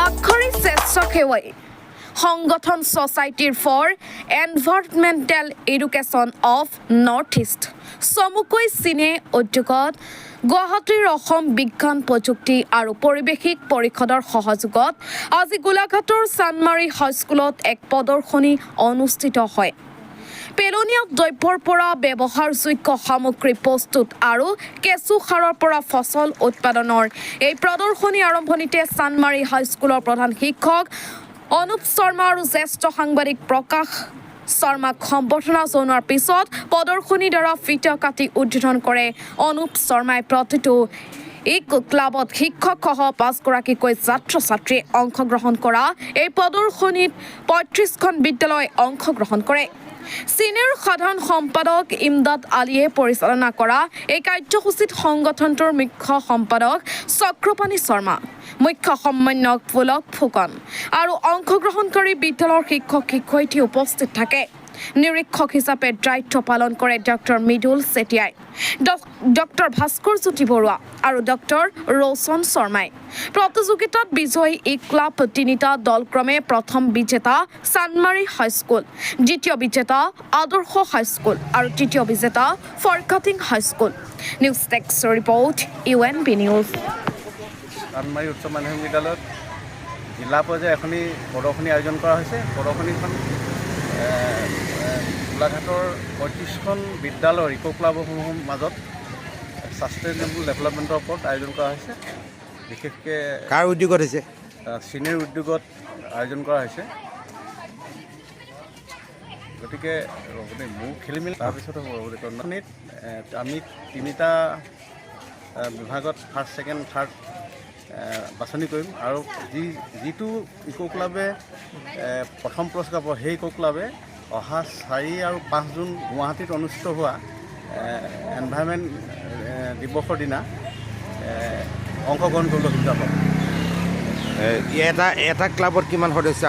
আখৰি স্বেচ্ছাসেৱী সংগঠন ছ'চাইটিৰ for environmental education of north east চমুকৈ চিনে উদ্যোগত গুৱাহাটীৰ অসম বিজ্ঞান প্ৰযুক্তি আৰু পৰিৱেশিক পৰিষদৰ সহযোগত আজি গোলাঘাটৰ চানমাৰী হাইস্কুলত এক প্ৰদৰ্শনী অনুষ্ঠিত হয়। পেলনীয়া দ্ৰব্যৰ পৰা ব্যৱহাৰযোগ্য সামগ্ৰী প্ৰস্তুত আৰু কেঁচু সাৰৰ পৰা ফচল উৎপাদনৰ এই প্ৰদৰ্শনী আৰম্ভণিতে চানমাৰী হাইস্কুলৰ প্ৰধান শিক্ষক অনুপ শৰ্মা আৰু জ্যেষ্ঠ সাংবাদিক প্ৰকাশ শৰ্মাক সম্বৰ্ধনা জনোৱাৰ পিছত প্ৰদৰ্শনীৰ দ্বাৰা ফিতা কাটি উদ্বোধন কৰে অনুপ শৰ্মাই। প্ৰতিটো ক্লাবত শিক্ষকসহ 5গৰাকীকৈ ছাত্ৰ ছাত্ৰীয়ে অংশগ্ৰহণ কৰা এই প্ৰদৰ্শনীত 35খন বিদ্যালয় অংশগ্ৰহণ কৰে। চিনিয়ৰ সাধাৰণ সম্পাদক ইমদাদ আলীয়ে পৰিচালনা কৰা এই কাৰ্যসূচীত সংগঠনটোৰ মুখ্য সম্পাদক চক্ৰপাণী শৰ্মা, মুখ্য সমন্বয়ক পুলক ফুকন আৰু অংশগ্ৰহণকাৰী বিদ্যালয়ৰ শিক্ষক শিক্ষয়িত্ৰী উপস্থিত থাকে। নিৰীক্ষক হিচাপে দায়িত্ব পালন কৰে ডক্টৰ মৃদুল চেতিয়াই, ডক্টৰ ভাস্কৰ জ্যোতি বৰুৱা আৰু ডক্টৰ ৰৌচন শৰ্মাই। প্ৰতিযোগিতাত বিজয়ী এই ক্লাব তিনিটা দলক্ৰমে প্ৰথম বিজেতা চানমাৰী হাইস্কুল, দ্বিতীয় বিজেতা আদৰ্শ হাইস্কুল আৰু তৃতীয় বিজেতা Forkating high school. News desk report UNB news. Chandmari উচ্চ মাধ্যমিক বিদ্যালয়ত জিলা পৰ্যায়ে এখনি প্ৰদৰ্শনী আয়োজন কৰা হৈছে। প্ৰদৰ্শনীখন গোলাঘাটৰ 35খন বিদ্যালয়ৰ ইক' ক্লাবসমূহৰ মাজত ছাষ্টেইনেবল ডেভেলপমেণ্টৰ ওপৰত আয়োজন কৰা হৈছে। বিশেষকৈ কাৰ উদ্যোগত হৈছে? চিনিৰ উদ্যোগত আয়োজন কৰা হৈছে। গতিকে মোৰ খেলি মেলি তাৰপিছত হ'ব। প্ৰদৰ্শনীত আমি তিনিটা বিভাগত ফাৰ্ষ্ট, ছেকেণ্ড, থাৰ্ড বাছনি কৰিম আৰু যিটো ইক' ক্লাবে প্ৰথম পুৰস্কাৰ পাব সেই ইক' ক্লাবে অহা 4 আৰু 5 জুন গুৱাহাটীত অনুষ্ঠিত হোৱা এনভাইৰনমেণ্ট দিৱসৰ দিনা অংশগ্ৰহণ কৰিবলৈ সুবিধা পাব। এটা ক্লাবত কিমান সদস্য?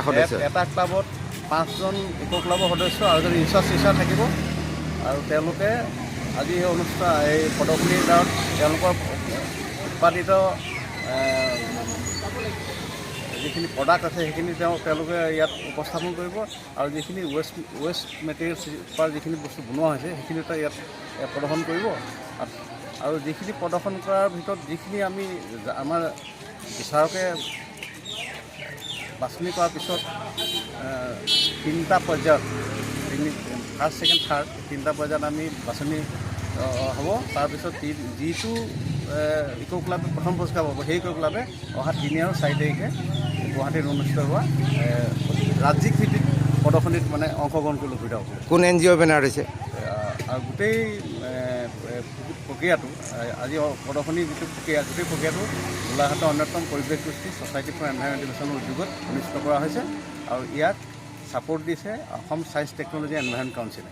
এটা ক্লাবত 5জন ইক' ক্লাবৰ সদস্য আৰু এজন ইনচাৰ্জ টিচাৰ থাকিব আৰু তেওঁলোকে আজি এই এই প্ৰদৰ্শনীৰ দ্বাৰা তেওঁলোকৰ উৎপাদিত যিখিনি প্ৰডাক্ট আছে সেইখিনি তেওঁলোকে ইয়াত উপস্থাপন কৰিব আৰু যিখিনি ৱেষ্ট মেটেৰিয়েলছ পৰা যিখিনি বস্তু বনোৱা হৈছে সেইখিনি ইয়াত প্ৰদৰ্শন কৰিব। আৰু যিখিনি প্ৰদৰ্শন কৰাৰ ভিতৰত যিখিনি আমি আমাৰ বিচাৰকে বাছনি কৰাৰ পিছত 3টা পৰ্যায়ত ফাৰ্ষ্ট, ছেকেণ্ড, থাৰ্ড 3টা পৰ্যায়ত আমি বাছনি হ'ব। তাৰপিছত যিটো ইক' ক্লাবে প্ৰথম পুৰস্কাৰ পাব সেই ইক' ক্লাবে অহা 3 আৰু 4 তাৰিখে গুৱাহাটীত অনুষ্ঠিত হোৱা ৰাজ্যিক ভিত্তিত প্ৰদৰ্শনীত অংশগ্ৰহণ কৰিবলৈ সুবিধা হ'ব। কোন NGO বেনাৰ হৈছে? আৰু গোটেই প্ৰক্ৰিয়াটো আজি প্ৰদৰ্শনীৰ যিটো প্ৰক্ৰিয়া গোটেই প্ৰক্ৰিয়াটো গোলাঘাটৰ অন্যতম পৰিৱেশ গোষ্ঠী ছ'চাইটি ফৰ এনভাইৰনমেণ্ট এডুকেশ্যনৰ উদ্যোগত অনুষ্ঠিত কৰা হৈছে আৰু ইয়াক ছাপোৰ্ট দিছে অসম ছায়েন্স টেকন'লজি এনভাইৰনমেণ্ট কাউন্সিলে।